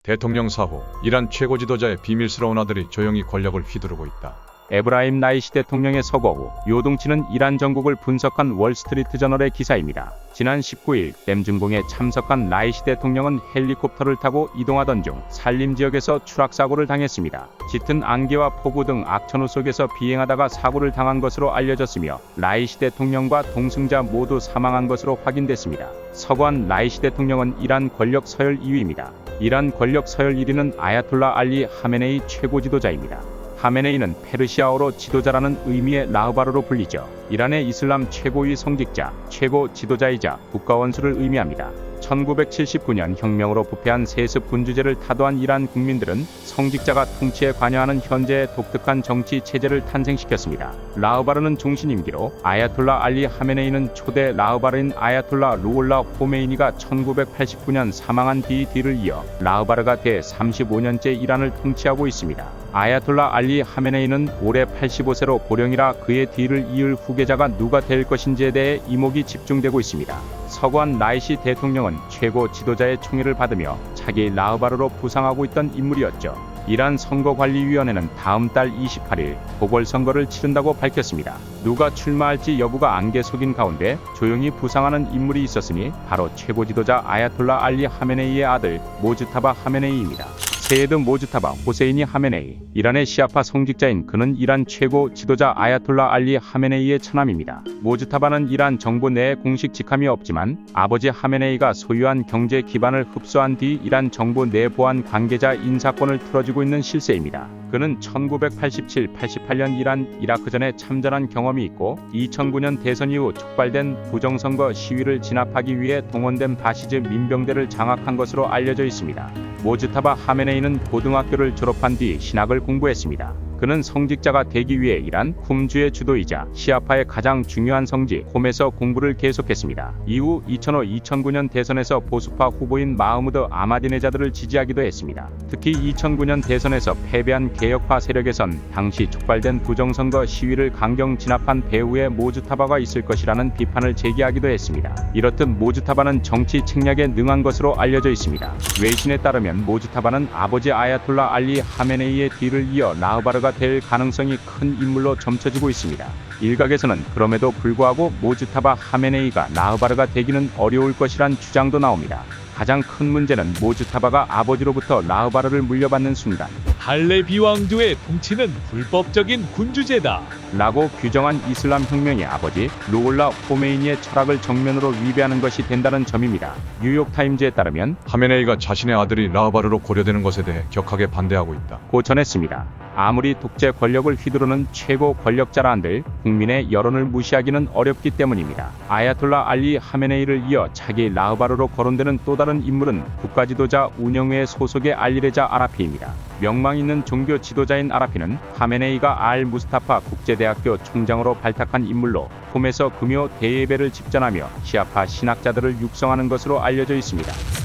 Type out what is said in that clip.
대통령 사후, 이란 최고 지도자의 비밀스러운 아들이 조용히 권력을 휘두르고 있다. 에브라임 라이시 대통령의 서거 후 요동치는 이란 정국을 분석한 월스트리트 저널의 기사입니다. 지난 19일 댐중공에 참석한 라이시 대통령은 헬리콥터를 타고 이동하던 중 산림 지역에서 추락사고를 당했습니다. 짙은 안개와 폭우 등 악천후 속에서 비행하다가 사고를 당한 것으로 알려졌으며 라이시 대통령과 동승자 모두 사망한 것으로 확인됐습니다. 서거한 라이시 대통령은 이란 권력 서열 2위입니다. 이란 권력 서열 1위는 아야톨라 알리 하메네이 최고 지도자입니다. 하메네이는 페르시아어로 지도자라는 의미의 라흐바르로 불리죠. 이란의 이슬람 최고위 성직자, 최고 지도자이자 국가원수를 의미합니다. 1979년 혁명으로 부패한 세습 군주제를 타도한 이란 국민들은 성직자가 통치에 관여하는 현재의 독특한 정치 체제를 탄생시켰습니다. 라흐바르는 종신 임기로, 아야톨라 알리 하메네이는 초대 라흐바르인 아야톨라 루올라 호메이니가 1989년 사망한 뒤를 이어 라흐바르가 대 35년째 이란을 통치하고 있습니다. 아야톨라 알리 하메네이는 올해 85세로 고령이라 그의 뒤를 이을 후계자가 누가 될 것인지에 대해 이목이 집중되고 있습니다. 서거한 라이시 대통령은 최고 지도자의 총애를 받으며 차기 라흐바르로 부상하고 있던 인물이었죠. 이란 선거관리위원회는 다음 달 28일 보궐선거를 치른다고 밝혔습니다. 누가 출마할지 여부가 안개 속인 가운데 조용히 부상하는 인물이 있었으니 바로 최고 지도자 아야톨라 알리 하메네이의 아들 모즈타바 하메네이입니다. 세예드 모즈타바 호세이니 하메네이, 이란의 시아파 성직자인 그는 이란 최고 지도자 아야톨라 알리 하메네이의 처남입니다. 모즈타바는 이란 정부 내에 공식 직함이 없지만 아버지 하메네이가 소유한 경제 기반을 흡수한 뒤 이란 정부 내 보안 관계자 인사권을 틀어주고 있는 실세입니다. 그는 1987-88년 이라크전에 참전한 경험이 있고 2009년 대선 이후 촉발된 부정선거 시위를 진압하기 위해 동원된 바시즈 민병대를 장악한 것으로 알려져 있습니다. 모즈타바 하메네이는 고등학교를 졸업한 뒤 신학을 공부했습니다. 그는 성직자가 되기 위해 이란 쿰주의 주도이자 시아파의 가장 중요한 성지 홈에서 공부를 계속했습니다. 이후 2005-2009년 대선에서 보수파 후보인 마흐무드 아마디네자드를 지지하기도 했습니다. 특히 2009년 대선에서 패배한 개혁파 세력에선 당시 촉발된 부정선거 시위를 강경 진압한 배후에 모즈타바가 있을 것이라는 비판을 제기하기도 했습니다. 이렇듯 모즈타바는 정치 책략에 능한 것으로 알려져 있습니다. 외신에 따르면 모즈타바는 아버지 아야톨라 알리 하메네이의 뒤를 이어 라흐바르가 될 가능성이 큰 인물로 점쳐지고 있습니다. 일각에서는 그럼에도 불구하고 모즈타바 하메네이가 라흐바르가 되기는 어려울 것이란 주장도 나옵니다. 가장 큰 문제는 모즈타바가 아버지로부터 라흐바르를 물려받는 순간 할레비 왕조의 통치는 불법적인 군주제다 라고 규정한 이슬람 혁명의 아버지 루올라 호메이니의 철학을 정면으로 위배하는 것이 된다는 점입니다. 뉴욕타임즈에 따르면 하메네이가 자신의 아들이 라흐바르로 고려되는 것에 대해 격하게 반대하고 있다. 고 전했습니다. 아무리 독재 권력을 휘두르는 최고 권력자라 한들 국민의 여론을 무시하기는 어렵기 때문입니다. 아야톨라 알리 하메네이를 이어 차기 라흐바르로 거론되는 또 다른 인물은 국가지도자 운영회 소속의 알리레자 아라피입니다. 명망 있는 종교 지도자인 아라피는 하메네이가 알 무스타파 국제대학교 총장으로 발탁한 인물로 홈에서 금요 대예배를 집전하며 시아파 신학자들을 육성하는 것으로 알려져 있습니다.